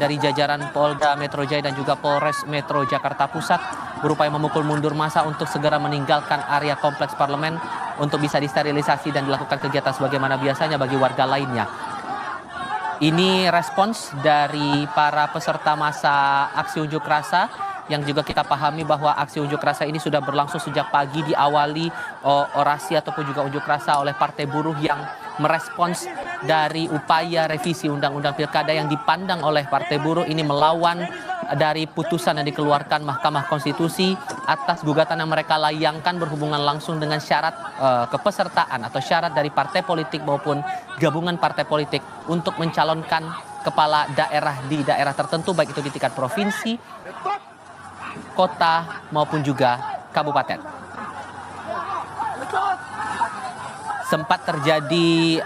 dari jajaran Polda Metro Jaya dan juga Polres Metro Jakarta Pusat berupaya memukul mundur massa untuk segera meninggalkan area kompleks parlemen untuk bisa disterilisasi dan dilakukan kegiatan sebagaimana biasanya bagi warga lainnya. Ini respons dari para peserta massa aksi unjuk rasa yang juga kita pahami bahwa aksi unjuk rasa ini sudah berlangsung sejak pagi, diawali orasi ataupun juga unjuk rasa oleh Partai Buruh yang merespons dari upaya revisi Undang-Undang Pilkada yang dipandang oleh Partai Buruh ini melawan dari putusan yang dikeluarkan Mahkamah Konstitusi atas gugatan yang mereka layangkan berhubungan langsung dengan syarat kepesertaan atau syarat dari partai politik maupun gabungan partai politik untuk mencalonkan kepala daerah di daerah tertentu, baik itu di tingkat provinsi, kota maupun juga kabupaten. Sempat terjadi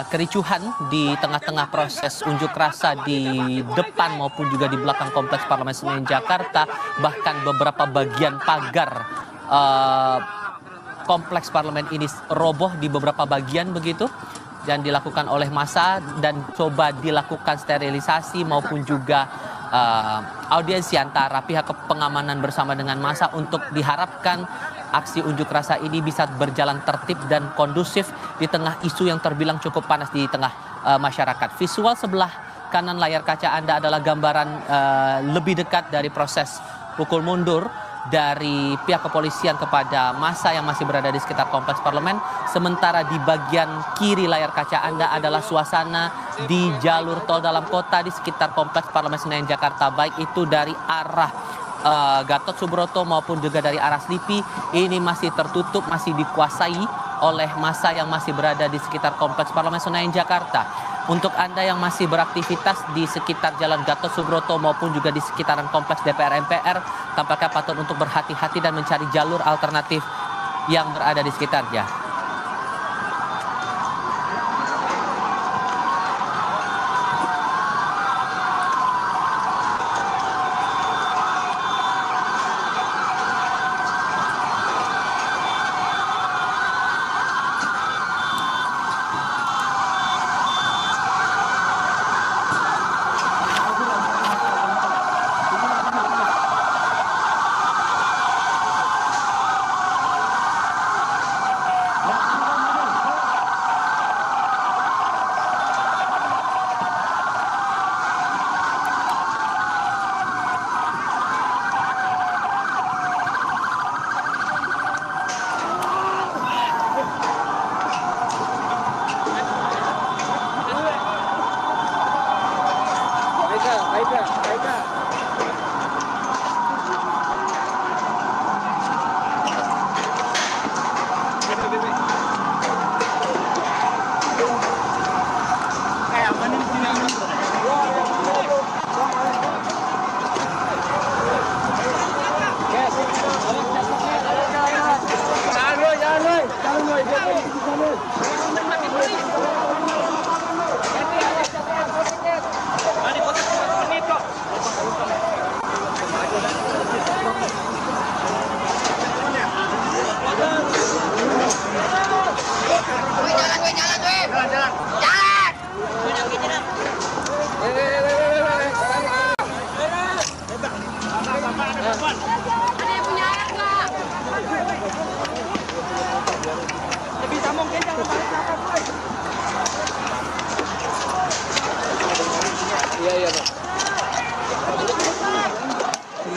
kericuhan di tengah-tengah proses unjuk rasa di depan maupun juga di belakang kompleks Parlemen Senayan Jakarta. Bahkan beberapa bagian pagar kompleks parlemen ini roboh di beberapa bagian begitu, dan dilakukan oleh massa dan coba dilakukan sterilisasi maupun juga audiensi antara pihak pengamanan bersama dengan massa untuk diharapkan aksi unjuk rasa ini bisa berjalan tertib dan kondusif di tengah isu yang terbilang cukup panas di tengah masyarakat. Visual sebelah kanan layar kaca Anda adalah gambaran lebih dekat dari proses pukul mundur dari pihak kepolisian kepada massa yang masih berada di sekitar kompleks parlemen. Sementara di bagian kiri layar kaca Anda adalah suasana di jalur tol dalam kota di sekitar kompleks Parlemen Senayan Jakarta, baik itu dari arah Gatot Subroto maupun juga dari arah Slipi. Ini masih tertutup, masih dikuasai oleh massa yang masih berada di sekitar kompleks Parlemen Senayan Jakarta. Untuk Anda yang masih beraktivitas di sekitar Jalan Gatot Subroto maupun juga di sekitaran kompleks DPR MPR, tampaknya patut untuk berhati-hati dan mencari jalur alternatif yang berada di sekitarnya.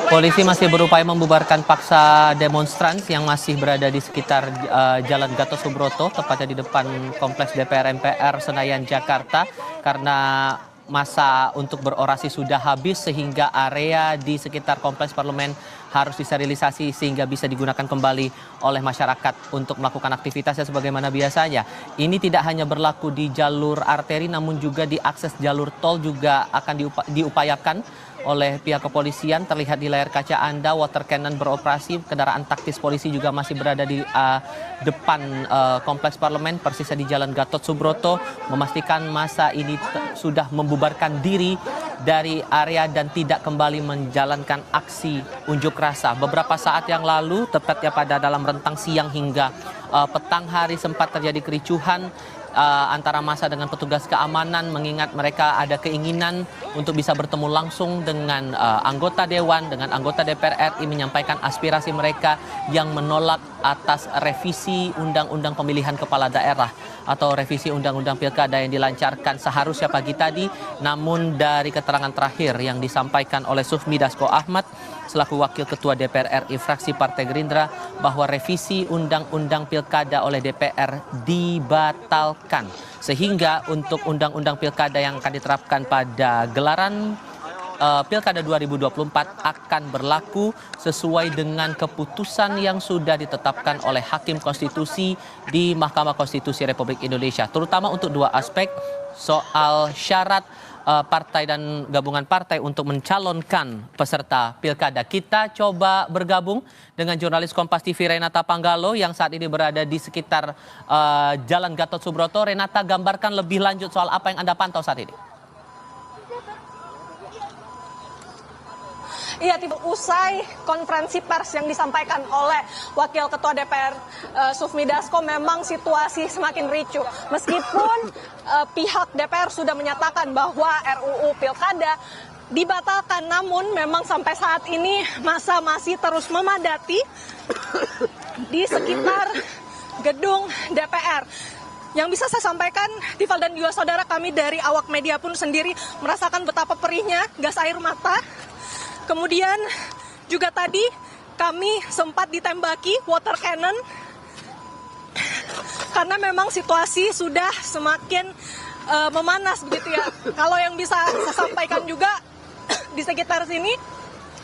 Polisi masih berupaya membubarkan paksa demonstran yang masih berada di sekitar Jalan Gatot Subroto, tepatnya di depan kompleks DPR MPR Senayan Jakarta, karena masa untuk berorasi sudah habis sehingga area di sekitar kompleks parlemen harus disterilisasi sehingga bisa digunakan kembali oleh masyarakat untuk melakukan aktivitasnya sebagaimana biasanya. Ini tidak hanya berlaku di jalur arteri namun juga di akses jalur tol juga akan diupayakan oleh pihak kepolisian. Terlihat di layar kaca Anda water cannon beroperasi, kendaraan taktis polisi juga masih berada di depan kompleks parlemen persisnya di Jalan Gatot Subroto, memastikan masa ini sudah membubarkan diri dari area dan tidak kembali menjalankan aksi unjuk rasa. Beberapa saat yang lalu, tepatnya pada dalam rentang siang hingga petang hari, sempat terjadi kericuhan antara massa dengan petugas keamanan, mengingat mereka ada keinginan untuk bisa bertemu langsung dengan anggota Dewan, dengan anggota DPR RI, menyampaikan aspirasi mereka yang menolak atas revisi Undang-Undang Pemilihan Kepala Daerah atau revisi Undang-Undang Pilkada yang dilancarkan seharusnya pagi tadi. Namun dari keterangan terakhir yang disampaikan oleh Sufmi Dasko Ahmad selaku Wakil Ketua DPR RI fraksi Partai Gerindra, bahwa revisi Undang-Undang Pilkada oleh DPR dibatalkan. Sehingga untuk Undang-Undang Pilkada yang akan diterapkan pada gelaran Pilkada 2024 akan berlaku sesuai dengan keputusan yang sudah ditetapkan oleh Hakim Konstitusi di Mahkamah Konstitusi Republik Indonesia. Terutama untuk dua aspek, soal syarat partai dan gabungan partai untuk mencalonkan peserta pilkada. Kita coba bergabung dengan jurnalis Kompas TV Renata Panggalo yang saat ini berada di sekitar Jalan Gatot Subroto. Renata, gambarkan lebih lanjut soal apa yang Anda pantau saat ini. Iya, usai konferensi pers yang disampaikan oleh Wakil Ketua DPR Sufmi Dasko, memang situasi semakin ricuh. Meskipun pihak DPR sudah menyatakan bahwa RUU Pilkada dibatalkan, namun memang sampai saat ini massa masih terus memadati di sekitar gedung DPR. Yang bisa saya sampaikan, Tifal dan juga saudara, kami dari awak media pun sendiri merasakan betapa perihnya gas air mata. Kemudian juga tadi kami sempat ditembaki water cannon karena memang situasi sudah semakin memanas begitu ya. Kalau yang bisa saya sampaikan juga di sekitar sini,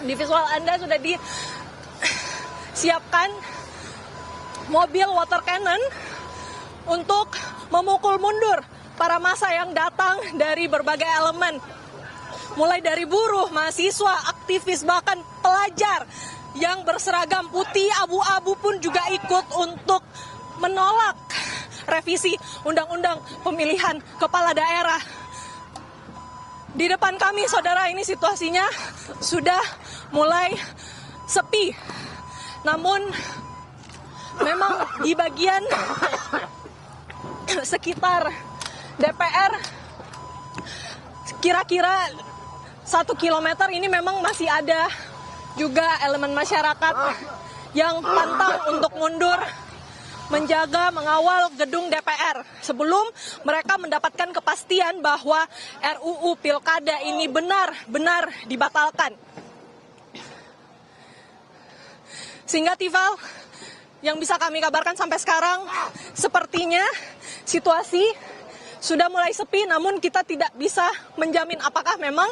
di visual Anda sudah disiapkan mobil water cannon untuk memukul mundur para massa yang datang dari berbagai elemen. Mulai dari buruh, mahasiswa, aktivis, bahkan pelajar yang berseragam putih abu-abu pun juga ikut untuk menolak revisi Undang-Undang Pemilihan Kepala Daerah. Di depan kami, saudara, ini situasinya sudah mulai sepi. Namun memang di bagian sekitar DPR kira-kira 1 kilometer ini memang masih ada juga elemen masyarakat yang pantang untuk mundur menjaga, mengawal gedung DPR sebelum mereka mendapatkan kepastian bahwa RUU Pilkada ini benar-benar dibatalkan. Sehingga Tifal, yang bisa kami kabarkan sampai sekarang, sepertinya situasi sudah mulai sepi, namun kita tidak bisa menjamin apakah memang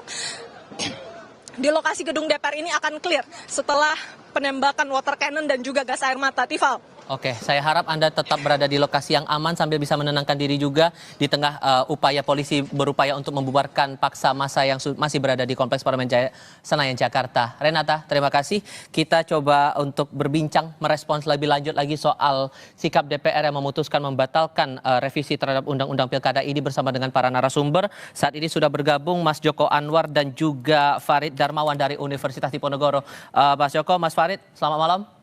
di lokasi gedung DPR ini akan clear setelah penembakan water cannon dan juga gas air mata. Tifal. Oke, saya harap Anda tetap berada di lokasi yang aman sambil bisa menenangkan diri juga di tengah upaya polisi berupaya untuk membubarkan paksa massa yang masih berada di Kompleks Parlemen Senayan, Jakarta. Renata, terima kasih. Kita coba untuk berbincang, merespons lebih lanjut lagi soal sikap DPR yang memutuskan membatalkan revisi terhadap Undang-Undang Pilkada ini bersama dengan para narasumber. Saat ini sudah bergabung Mas Joko Anwar dan juga Farid Darmawan dari Universitas Diponegoro. Mas Joko, Mas Farid, selamat malam.